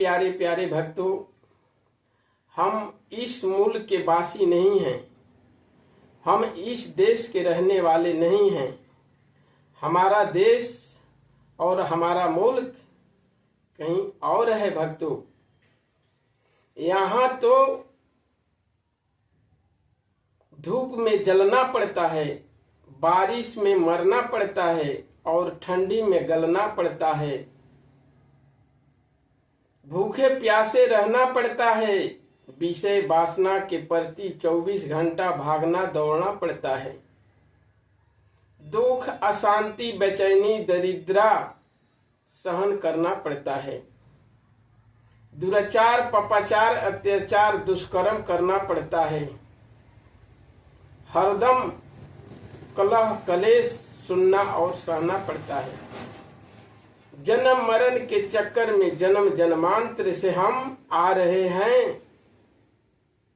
प्यारे प्यारे भक्तों, हम इस मुल्क के वासी नहीं हैं, हम इस देश के रहने वाले नहीं हैं। हमारा देश और हमारा मुल्क कहीं और है भक्तों। यहाँ तो धूप में जलना पड़ता है, बारिश में मरना पड़ता है और ठंडी में गलना पड़ता है। भूखे प्यासे रहना पड़ता है, विषय वासना के प्रति 24 घंटा भागना दौड़ना पड़ता है। दुख, अशांति, बेचैनी, दरिद्रा सहन करना पड़ता है। दुराचार, पापाचार, अत्याचार, दुष्कर्म करना पड़ता है। हरदम कलह कलेश सुनना और सहना पड़ता है। जन्म मरण के चक्कर में जन्म जन्मांतर से हम आ रहे हैं।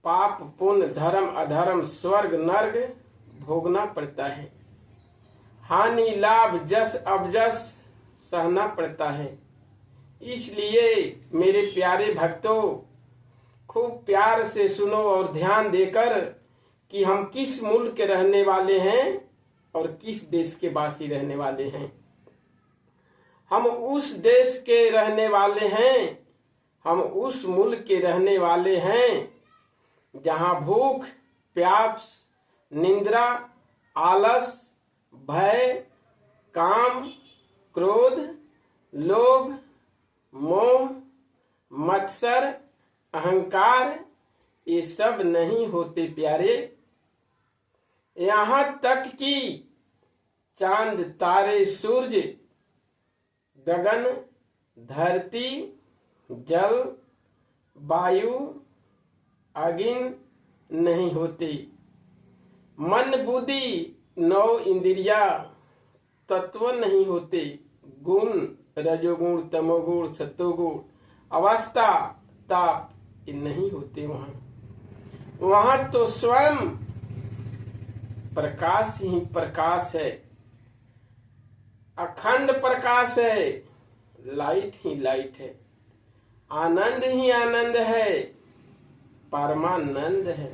पाप पुण्य, धर्म अधर्म, स्वर्ग नर्क भोगना पड़ता है। हानि लाभ जस अबजस सहना पड़ता है। इसलिए मेरे प्यारे भक्तों, खूब प्यार से सुनो और ध्यान देकर कि हम किस मुल्क के रहने वाले हैं और किस देश के वासी रहने वाले हैं। हम उस देश के रहने वाले हैं, हम उस मुल्क के रहने वाले हैं जहां भूख, प्यास, निंद्रा, आलस, भय, काम, क्रोध, लोभ, मोह, मत्सर, अहंकार ये सब नहीं होते प्यारे। यहाँ तक कि चांद, तारे, सूर्य, गगन, धरती, जल, वायु, अग्नि नहीं होते। मन, बुद्धि, 9 इंद्रिया तत्व नहीं होते। गुण, रजोगुण, तमोगुण, सत्वगुण, अवस्था, ताप ये नहीं होते। वहां तो स्वयं प्रकाश ही प्रकाश है, अखंड प्रकाश है, लाइट ही लाइट है, आनंद ही आनंद है, परमानंद है,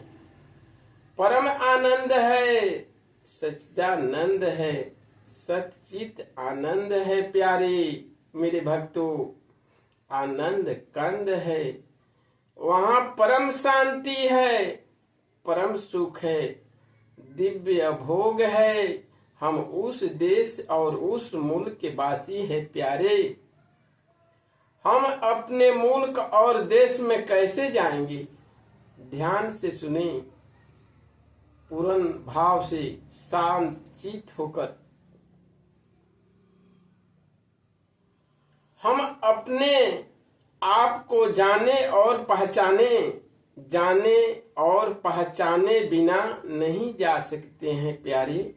परम आनंद है, सच्चिदानंद है, सच्चित आनंद है। प्यारे मेरे भक्तों, आनंद कंद है। वहां परम शांति है, परम सुख है, दिव्य भोग है। हम उस देश और उस मुल्क के वासी है प्यारे। हम अपने मुल्क और देश में कैसे जाएंगे? ध्यान से सुने, पूर्ण भाव से, शांत चित्त होकर। हम अपने आप को जाने और पहचाने बिना नहीं जा सकते हैं प्यारे।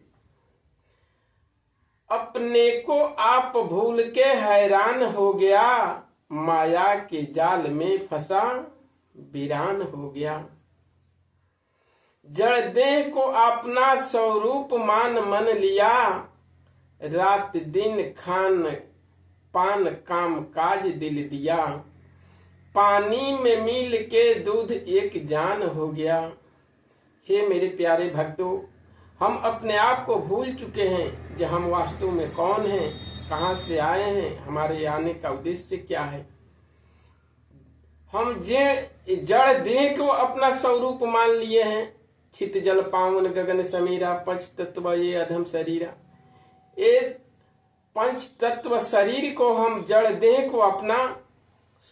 अपने को आप भूल के हैरान हो गया, माया के जाल में फंसा वीरान हो गया। जड़ देह को अपना स्वरूप मान मन लिया, रात दिन खान पान काम काज दिल दिया। पानी में मिल के दूध एक जान हो गया। हे मेरे प्यारे भक्तों, हम अपने आप को भूल चुके हैं कि हम वास्तव में कौन हैं, कहां से आए हैं, हमारे आने का उद्देश्य क्या है। हम जड़ देह को अपना स्वरूप मान लिए हैं। छित जल पावन गगन समीरा, पंच तत्व ये अधम शरीरा। ये पंच तत्व शरीर को हम जड़ देह को अपना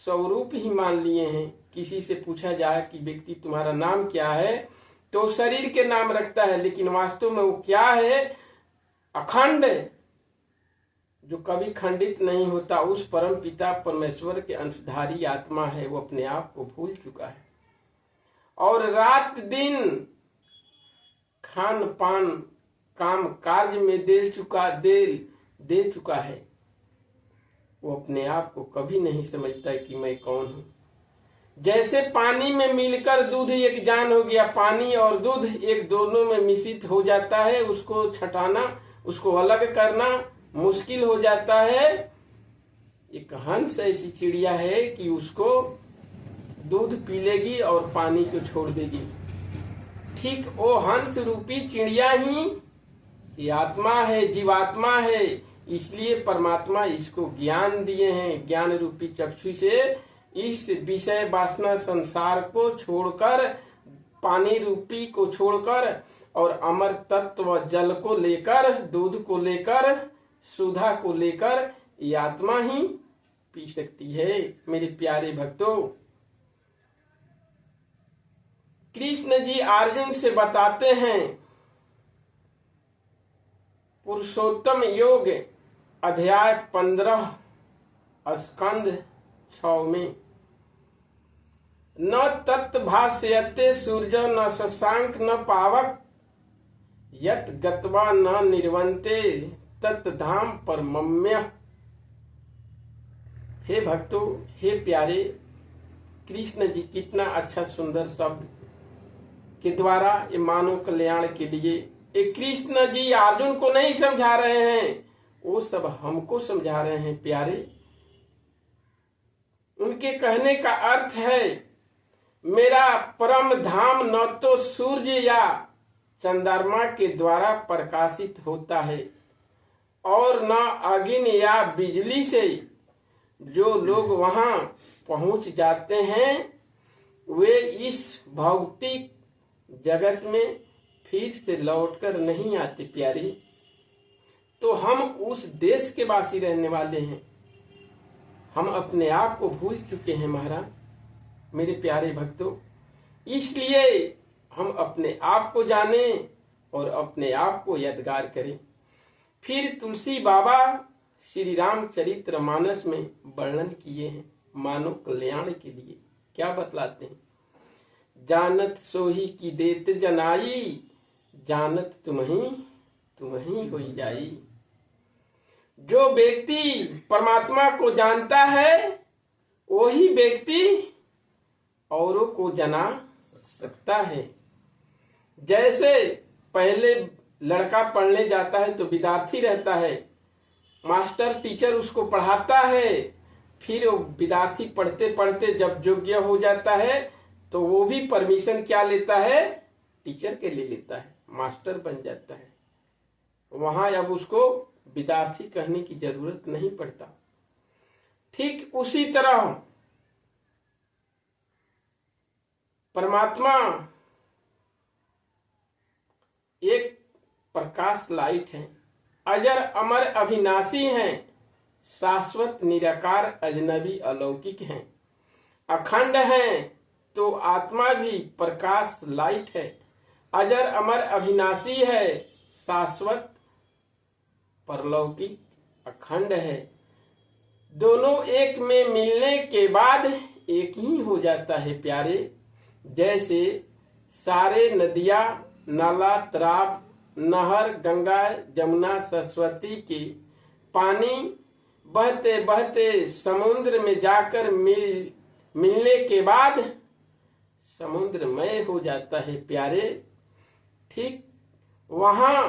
स्वरूप ही मान लिए हैं। किसी से पूछा जाए कि व्यक्ति तुम्हारा नाम क्या है, तो शरीर के नाम रखता है, लेकिन वास्तव में वो क्या है? अखंड, जो कभी खंडित नहीं होता, उस परम पिता परमेश्वर के अंशधारी आत्मा है। वो अपने आप को भूल चुका है और रात दिन खान पान काम कार्य में दे चुका है। वो अपने आप को कभी नहीं समझता कि मैं कौन हूं। जैसे पानी में मिलकर दूध एक जान हो गया, पानी और दूध एक दोनों में मिश्रित हो जाता है, उसको छटाना, उसको अलग करना मुश्किल हो जाता है। एक हंस ऐसी चिड़िया है कि उसको दूध पी लेगी और पानी को छोड़ देगी। ठीक वो हंस रूपी चिड़िया ही ये आत्मा है, जीवात्मा है। इसलिए परमात्मा इसको ज्ञान दिए हैं, ज्ञान रूपी चक्षु से इस विषय वासना संसार को छोड़कर, पानी रूपी को छोड़कर और अमर तत्व जल को लेकर, दूध को लेकर, सुधा को लेकर ये आत्मा ही पी सकती है। मेरे प्यारे भक्तों, कृष्ण जी अर्जुन से बताते हैं पुरुषोत्तम योग अध्याय 15 स्कंद 6 में, न तत् भाष्यते सूर्य न शशांक न पावक यत गत्वा न निर्वन्ते तत् धाम परमम्य। हे भक्तों, हे प्यारे, कृष्ण जी कितना अच्छा सुंदर शब्द के द्वारा ये मानव कल्याण के लिए ये कृष्ण जी अर्जुन को नहीं समझा रहे हैं, वो सब हमको समझा रहे हैं। प्यारे, उनके कहने का अर्थ है मेरा परम धाम न तो सूर्य या चंद्रमा के द्वारा प्रकाशित होता है और न अग्नि या बिजली से। जो लोग वहां पहुंच जाते हैं वे इस भौतिक जगत में फिर से लौटकर नहीं आते। प्यारे, तो हम उस देश के वासी रहने वाले हैं, हम अपने आप को भूल चुके हैं महाराज। मेरे प्यारे भक्तों, इसलिए हम अपने आप को जाने और अपने आप को यादगार करें। फिर तुलसी बाबा श्री रामचरित्र मानस में वर्णन किए हैं मानव कल्याण के लिए। क्या बतलाते हैं? जानत सोही की देत जनाई, जानत तुम्ही होई जाई। जो व्यक्ति परमात्मा को जानता है वही व्यक्ति औरों को जना सकता है। जैसे पहले लड़का पढ़ने जाता है तो विद्यार्थी रहता है, मास्टर टीचर उसको पढ़ाता है, फिर वो विद्यार्थी पढ़ते पढ़ते जब योग्य हो जाता है तो वो भी परमिशन क्या लेता है? टीचर के ले लेता है, मास्टर बन जाता है। वहां अब उसको विद्यार्थी कहने की जरूरत नहीं पड़ता। ठीक उसी तरह परमात्मा एक प्रकाश लाइट है, अजर अमर अविनाशी हैं, शाश्वत निराकार अजनबी अलौकिक हैं, अखंड हैं। तो आत्मा भी प्रकाश लाइट है, अजर अमर अविनाशी है, शाश्वत परलौकिक अखंड है। दोनों एक में मिलने के बाद एक ही हो जाता है। प्यारे, जैसे सारे नदियां, नाला, तालाब, नहर, गंगा, जमुना, सरस्वती के पानी बहते बहते समुद्र में जाकर मिलने के बाद समुद्रमय हो जाता है। प्यारे, ठीक वहां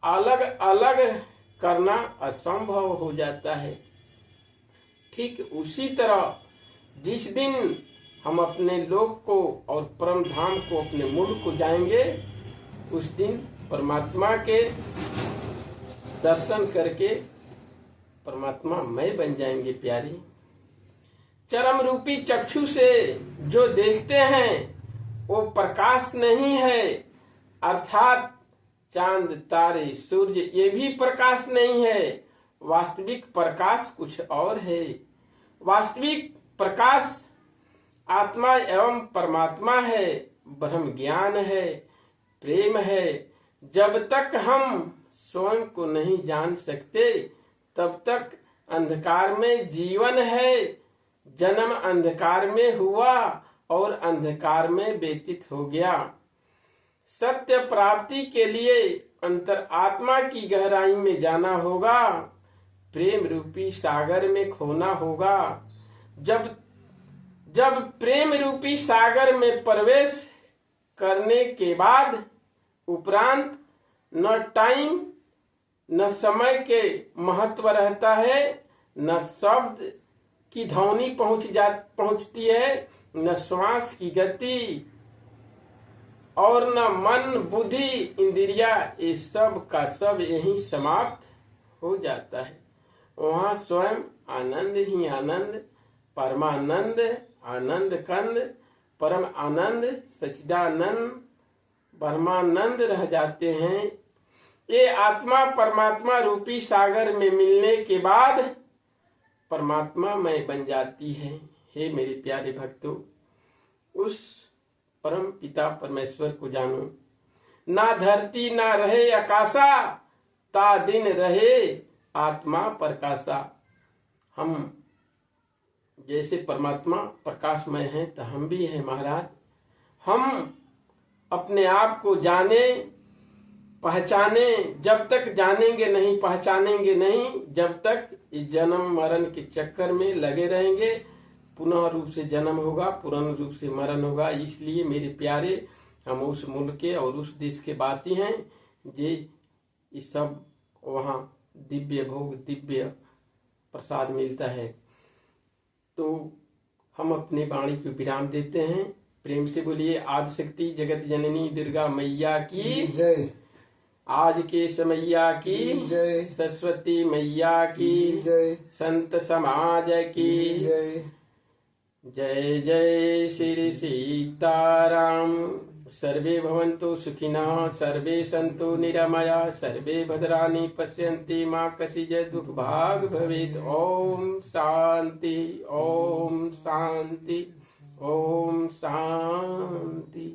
अलग अलग करना असंभव हो जाता है। ठीक उसी तरह जिस दिन हम अपने लोक को और परम धाम को, अपने मूल को जाएंगे, उस दिन परमात्मा के दर्शन करके परमात्मा मय बन जाएंगे। प्यारी, चरम रूपी चक्षु से जो देखते हैं वो प्रकाश नहीं है, अर्थात चांद, तारे, सूर्य ये भी प्रकाश नहीं है। वास्तविक प्रकाश कुछ और है। वास्तविक प्रकाश आत्मा एवं परमात्मा है, ब्रह्म ज्ञान है, प्रेम है। जब तक हम स्वयं को नहीं जान सकते तब तक अंधकार में जीवन है। जन्म अंधकार में हुआ और अंधकार में व्यतीत हो गया। सत्य प्राप्ति के लिए अंतर आत्मा की गहराई में जाना होगा, प्रेम रूपी सागर में खोना होगा। जब प्रेम रूपी सागर में प्रवेश करने के बाद उपरांत न टाइम न समय के महत्व रहता है, न शब्द की ध्वनि पहुंचती है, न श्वास की गति, और न मन बुद्धि इंद्रिया, ये सब का सब यही समाप्त हो जाता है। वहां स्वयं आनंद ही आनंद, परमानंद, आनंद कंद, परम आनंद, सच्चिदानंद, ब्रह्मानंद रह जाते हैं। ये आत्मा परमात्मा रूपी सागर में मिलने के बाद परमात्मा में बन जाती है। हे मेरे प्यारे भक्तों, उस परम पिता परमेश्वर को जानो। ना धरती ना रहे आकाशा, ता दिन रहे आत्मा प्रकाशा। हम जैसे परमात्मा प्रकाशमय हैं तो हम भी हैं महाराज। हम अपने आप को जाने पहचाने, जब तक जानेंगे नहीं पहचानेंगे नहीं, जब तक इस जन्म मरण के चक्कर में लगे रहेंगे, पुनः रूप से जन्म होगा, पूर्ण रूप से मरण होगा। इसलिए मेरे प्यारे, हम उस मुल्क के और उस देश के वासी हैं ये सब वहाँ दिव्य भोग, दिव्य प्रसाद मिलता है। तो हम अपने वाणी को विराम देते हैं। प्रेम से बोलिए आदिशक्ति जगत जननी दुर्गा मैया की जय, आज के समैया की जय, सरस्वती मैया की जय, संत समाज की जय। जय जय श्री सीताराम। सर्वे भवन्तु सुखिनः, सर्वे सन्तु निरामया, सर्वे भद्राणि पश्यन्ति, मा कश्चित् दुःखभाग् भवेत्। ओम शांति, ओम शांति, ओम शांति।